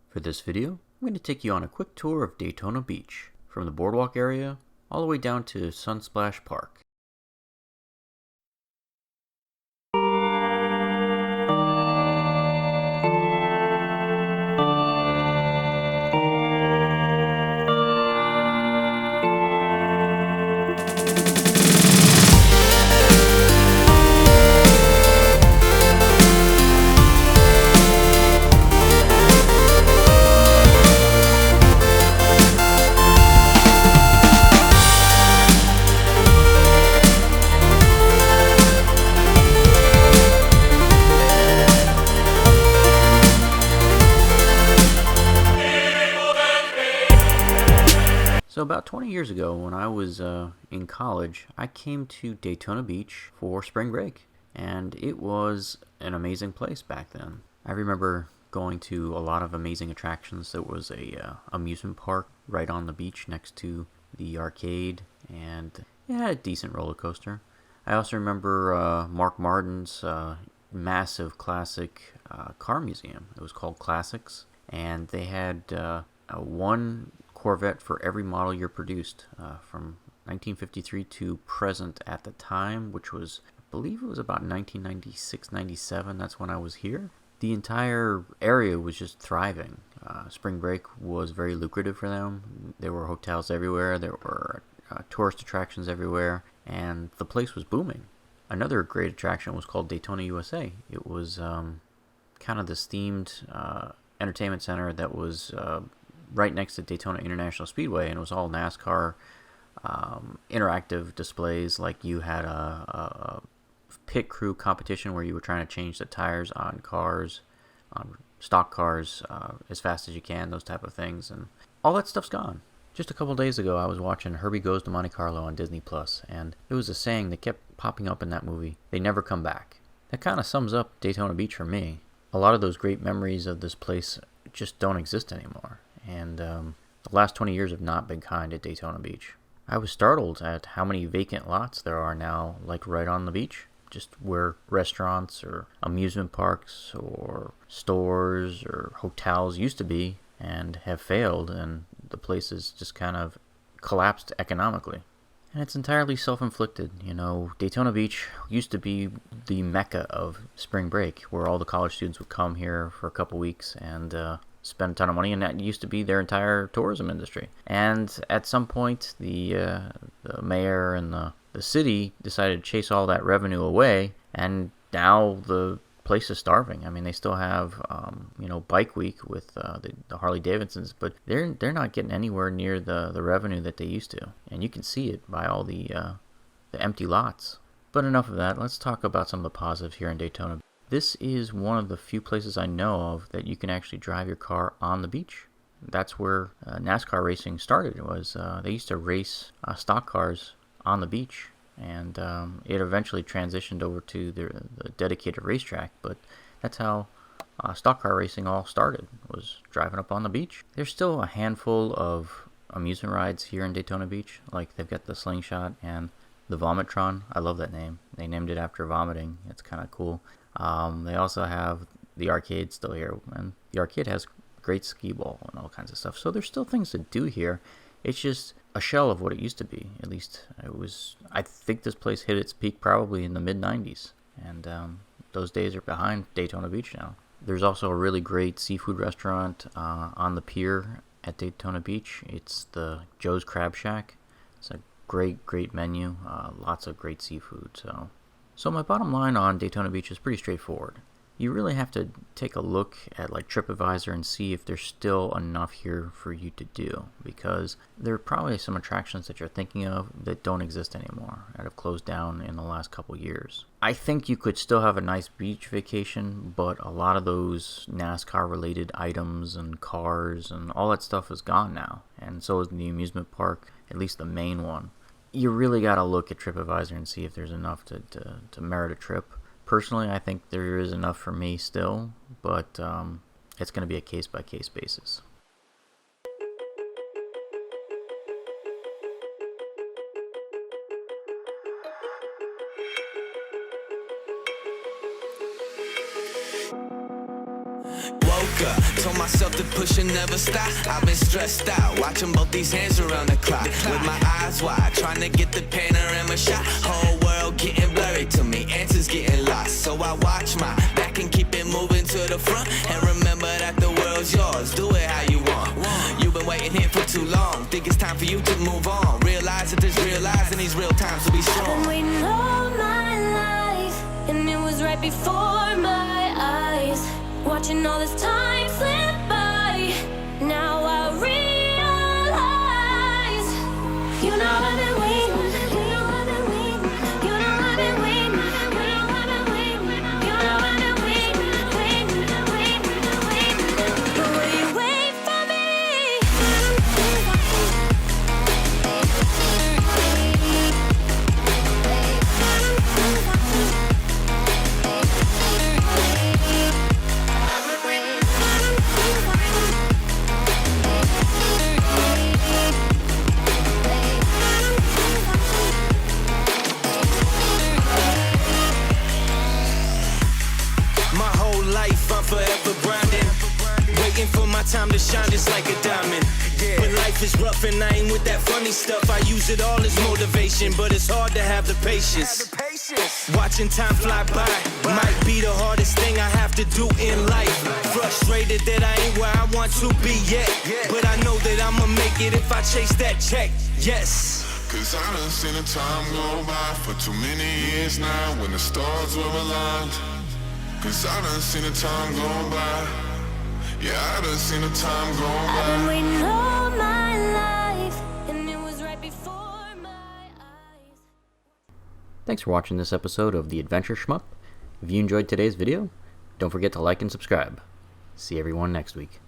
For this video, I'm going to take you on a quick tour of Daytona Beach, from the Boardwalk area all the way down to Sunsplash Park. So about 20 years ago, when I was in college, I came to Daytona Beach for spring break, and it was an amazing place back then. I remember going to a lot of amazing attractions. There was a amusement park right on the beach next to the arcade, and it had a decent roller coaster. I also remember Mark Martin's massive classic car museum. It was called Classics, and they had one Corvette for every model year produced from 1953 to present at the time, which was, I believe it was about 1996-97. That's when I was here. The entire area was just thriving. Spring break was very lucrative for them. There were hotels everywhere. There were tourist attractions everywhere, and the place was booming. Another great attraction was called Daytona USA. It was kind of this themed entertainment center that was right next to Daytona International Speedway, and it was all NASCAR interactive displays. Like you had a pit crew competition where you were trying to change the tires on cars, on stock cars, as fast as you can, those type of things, and all that stuff's gone. Just a couple days ago, I was watching Herbie Goes to Monte Carlo on Disney Plus, and it was a saying that kept popping up in that movie: "They never come back." That kind of sums up Daytona Beach for me. A lot of those great memories of this place just don't exist anymore. And the last 20 years have not been kind at Daytona Beach. I was startled at how many vacant lots there are now, like right on the beach, just where restaurants or amusement parks or stores or hotels used to be and have failed, and the place has just kind of collapsed economically. And it's entirely self-inflicted. You know, Daytona Beach used to be the mecca of spring break, where all the college students would come here for a couple weeks and spend a ton of money, and that used to be their entire tourism industry. And at some point, the mayor and the city decided to chase all that revenue away, and now the place is starving. I mean, they still have Bike Week with the Harley Davidsons, but they're not getting anywhere near the revenue that they used to, and you can see it by all the empty lots. But enough of that. Let's talk about some of the positives here in Daytona. This is one of the few places I know of that you can actually drive your car on the beach. That's where NASCAR racing started. It was they used to race stock cars on the beach, and it eventually transitioned over to the dedicated racetrack. But that's how stock car racing all started, was driving up on the beach. There's still a handful of amusement rides here in Daytona Beach. Like, they've got the Slingshot and the Vomitron. I love that name. They named it after vomiting. It's kind of cool. They also have the arcade still here, and the arcade has great skee ball and all kinds of stuff. So there's still things to do here. It's just a shell of what it used to be. At least it was. I think this place hit its peak probably in the mid-90s, and those days are behind Daytona Beach now. There's also a really great seafood restaurant on the pier at Daytona Beach. It's the Joe's Crab Shack. It's a great menu. Lots of great seafood. So my bottom line on Daytona Beach is pretty straightforward. You really have to take a look at like TripAdvisor and see if there's still enough here for you to do, because there are probably some attractions that you're thinking of that don't exist anymore, that have closed down in the last couple years. I think you could still have a nice beach vacation, but a lot of those NASCAR related items and cars and all that stuff is gone now, and so is the amusement park, at least the main one. You really got to look at TripAdvisor and see if there's enough to merit a trip. Personally, I think there is enough for me still, but it's going to be a case-by-case basis. Woke woke up, told myself to push and never stop. I've been stressed out, watching both these hands around the clock. With my eyes wide, trying to get the panorama shot. Whole world getting blurry to me, answers getting lost. So I watch my back and keep it moving to the front. And remember that the world's yours, do it how you want. You've been waiting here for too long, think it's time for you to move on. Realize that there's real lies in these real times to be strong. I've been waiting all my life, and it was right before my eyes. Watching all this time slip by, now I realize. You know I've been waiting, you know I've been waiting, you know I've been waiting, you know I've been waiting, you know I've been waiting, waiting. But will you wait for me? My whole life I'm forever grinding, waiting for my time to shine just like a diamond. When life is rough and I ain't with that funny stuff, I use it all as motivation, but it's hard to have the patience. Watching time fly by might be the hardest thing I have to do in life. Frustrated that I ain't where I want to be yet, but I know that I'ma make it if I chase that check. Yes. Cause I done seen the time go by for too many years now when the stars were aligned. Cause I done seen the time go by. Yeah, I done seen the time go by. I've been waiting all my life, and it was right before my eyes. Thanks for watching this episode of The Adventure Shmup. If you enjoyed today's video, don't forget to like and subscribe. See everyone next week.